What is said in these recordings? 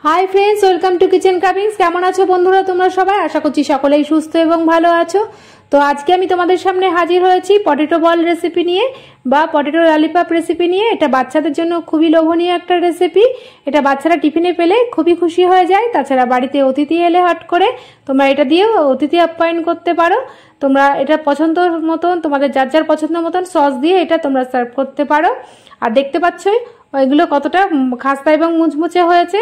High friends welcome to kitchen craftings. केमन आछो बंधुरा तोमरा सबाई? आशा करछि सकलेई सुस्थ एवं भालो आछो। तो आज के आमी तोमादेर सामने हाजिर हयेछि पटेटो बल रेसिपि निये बा पटेटो ललिपप रेसिपि निये। एटा बाच्चादेर जोन्नो खुबই लोभनीय एकटा रेसिपि। एटा बाच्चारा टिफिने पेले खुबই खुशी हये जाय। ताछाड़ा बाड़ीते अतिथि एले हट करे तोमरा एटा दिয়েও अतिथि आप्यायन करते पारो। तोमरा एटा पछंद मतन तोमादेर जार जार पछंद मतन सस दिए एटा तोमरा सार्व करते पारो। আর দেখতে পাচ্ছো এগুলো কতটা খাস্তা এবং মুচমুচে হয়েছে।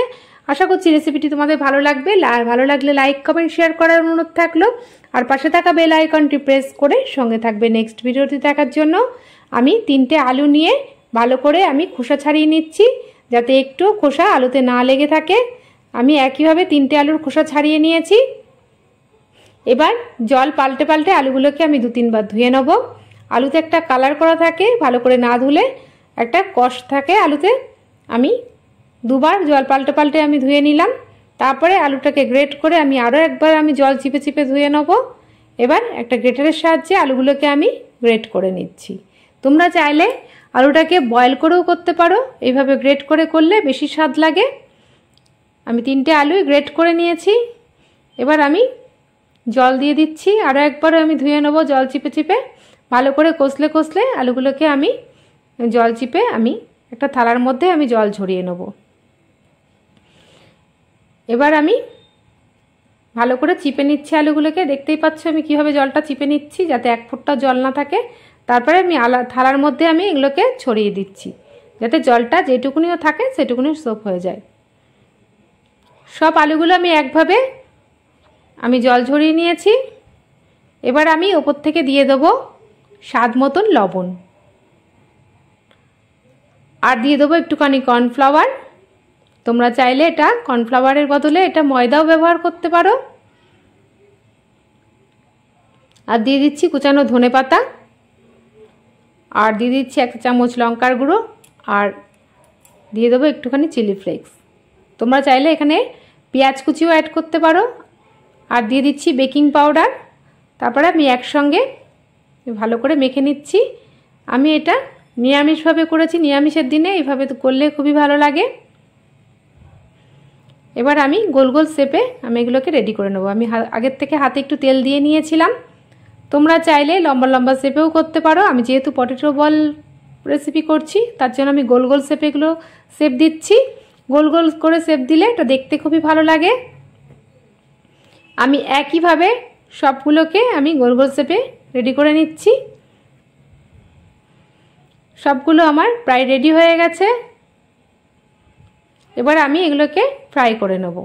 আশা করছি রেসিপিটি তোমাদের ভালো লাগবে। ভালো লাগলে লাইক কমেন্ট শেয়ার করার অনুরোধ থাকলো। আর পাশে থাকা বেল আইকনটি প্রেস করে সঙ্গে থাকবে নেক্সট ভিডিওটি দেখার জন্য। আমি 3টে আলু নিয়ে ভালো করে আমি খোসা ছাড়িয়ে নিচ্ছি যাতে একটু খোসা আলুতে না লেগে থাকে। আমি একইভাবে 3টে আলুর খোসা ছাড়িয়ে নিয়েছি। এবার জল পাল্টে পাল্টে আলুগুলোকে আমি 2-3 বার ধুয়ে নেব। আলুতে একটা কালার করা থাকে, ভালো করে না ধুলে একটা কষ থাকে আলুতে। আমি দুবার জল পাল্টে পাল্টে আমি ধুয়ে নিলাম। তারপরে আলুটাকে গ্রেট করে আমি আরও একবার আমি জল চিপে চিপে ধুয়ে নেব। এবার একটা গ্রেটারের সাহায্যে আলুগুলোকে আমি গ্রেট করে নিচ্ছি। তোমরা চাইলে আলুটাকে বয়েল করেও করতে পারো, এইভাবে গ্রেট করে করলে বেশি স্বাদ লাগে। আমি 3টে আলুই গ্রেট করে নিয়েছি। এবার আমি জল দিয়ে দিচ্ছি, আরও একবার আমি ধুয়ে নেব জল চিপে চিপে। ভালো করে কষলে কষলে আলুগুলোকে আমি জল চিপে আমি একটা থালার মধ্যে আমি জল ঝরিয়ে নেব। এবার আমি ভালো করে চিপে নিচ্ছি আলুগুলোকে। দেখতেই পাচ্ছ আমি কিভাবে জলটা চিপে নিচ্ছি যাতে এক ফোঁটা জল না থাকে। তারপরে আমি থালার মধ্যে আমি এগুলোকে ছড়িয়ে দিচ্ছি যাতে জলটা যেটুকুনিও থাকে সেটুকুনি সোপ হয়ে যায়। সব আলুগুলো আমি একভাবে আমি জল ঝরিয়ে নিয়েছি। এবার আমি ওপর থেকে দিয়ে দেবো স্বাদ মতন লবণ আর দিয়ে দেবো একটুখানি কর্নফ্লাওয়ার। তোমরা চাইলে এটা কর্নফ্লাওয়ারের বদলে এটা ময়দাও ব্যবহার করতে পারো। আর দিয়ে দিচ্ছি কুচানো ধনেপাতা, আর দিয়ে দিচ্ছি 1 চামচ লঙ্কার গুঁড়ো, আর দিয়ে দেবো একটুখানি চিলি ফ্লেক্স। তোমরা চাইলে এখানে পেঁয়াজ কুচিও অ্যাড করতে পারো। আর দিয়ে দিচ্ছি বেকিং পাউডার। তারপরে আমি একসঙ্গে ভালো করে মেখে নিচ্ছি। আমি এটা নিরামিষভাবে করেছি, নিরামিষের দিনে এইভাবে করলে খুবই ভালো লাগে। এবার আমি গোল গোল শেপে আমি এগুলোকে রেডি করে নেব। আমি আগের থেকে হাতে একটু তেল দিয়ে নিয়েছিলাম। তোমরা চাইলে লম্বা লম্বা শেপেও করতে পারো। আমি যেহেতু পটেটো বল রেসিপি করছি তার জন্য আমি গোল গোল শেপে এগুলো শেপ দিচ্ছি। গোল গোল করে শেপ দিলে এটা দেখতে খুবই ভালো লাগে। আমি একইভাবে সবগুলোকে আমি গোল গোল শেপে রেডি করে নিচ্ছি। সবগুলো আমার প্রায় রেডি হয়ে গেছে। এবার আমি এগুলোকে ফ্রাই করে নেব।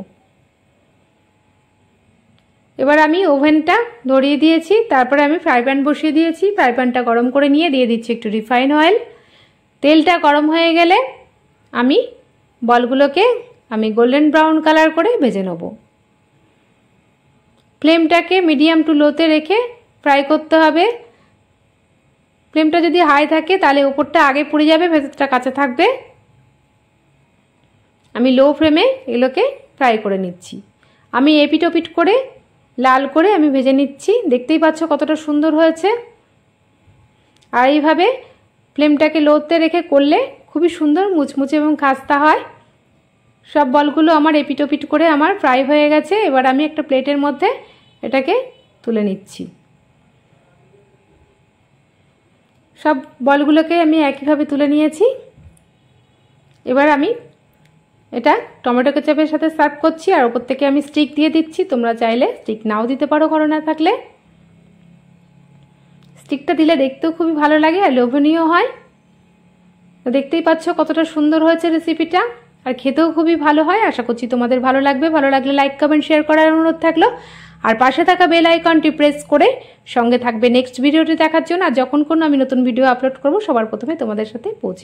এবার আমি ওভেনটা ধরিয়ে দিয়েছি, তারপরে আমি ফ্রাই প্যান বসিয়ে দিয়েছি। ফ্রাই প্যানটা গরম করে নিয়ে দিয়ে দিচ্ছি একটু রিফাইন অয়েল। তেলটা গরম হয়ে গেলে আমি বলগুলোকে আমি গোল্ডেন ব্রাউন কালার করে ভেজে নেব। ফ্লেমটাকে মিডিয়াম টু লোতে রেখে ফ্রাই করতে হবে। ফ্লেমটা যদি হাই থাকে তাহলে উপরটা আগে পুড়ে যাবে, ভেতরটা কাঁচা থাকবে। আমি লো ফ্লেমে এগুলোকে ফ্রাই করে নিচ্ছি। আমি এপিট ওপিট করে লাল করে আমি ভেজে নিচ্ছি। দেখতেই পাচ্ছ কতটা সুন্দর হয়েছে। আর এইভাবে ফ্লেমটাকে লোতে রেখে করলে খুবই সুন্দর মুচমুচে এবং খাস্তা হয়। সব বলগুলো আমার এপিট ওপিট করে আমার ফ্রাই হয়ে গেছে। এবার আমি একটা প্লেটের মধ্যে এটাকে তুলে নিচ্ছি। সব বলগুলোকে আমি একইভাবে তুলে নিয়েছি। এবার আমি এটা টমেটো কেচাপের সাথে সার্ভ করছি। আর ওপর থেকে আমি স্টিক দিয়ে দিচ্ছি। তোমরা চাইলে স্টিক নাও দিতে পারো ঘরে না থাকলে। স্টিকটা দিলে দেখতেও খুবই ভালো লাগে আর লোভনীয় হয়। তো দেখতেই পাচ্ছ কতটা সুন্দর হয়েছে রেসিপিটা, আর খেতেও খুবই ভালো হয়। আশা করছি তোমাদের ভালো লাগবে। ভালো লাগলে লাইক কমেন্ট শেয়ার করার অনুরোধ থাকলো। আর পাশে থাকা বেল আইকনটি প্রেস করে সঙ্গে থাকবে নেক্সট ভিডিওটি দেখার জন্য। আর যখন কোনো আমি নতুন ভিডিও আপলোড করব সবার প্রথমে তোমাদের সাথে পৌঁছে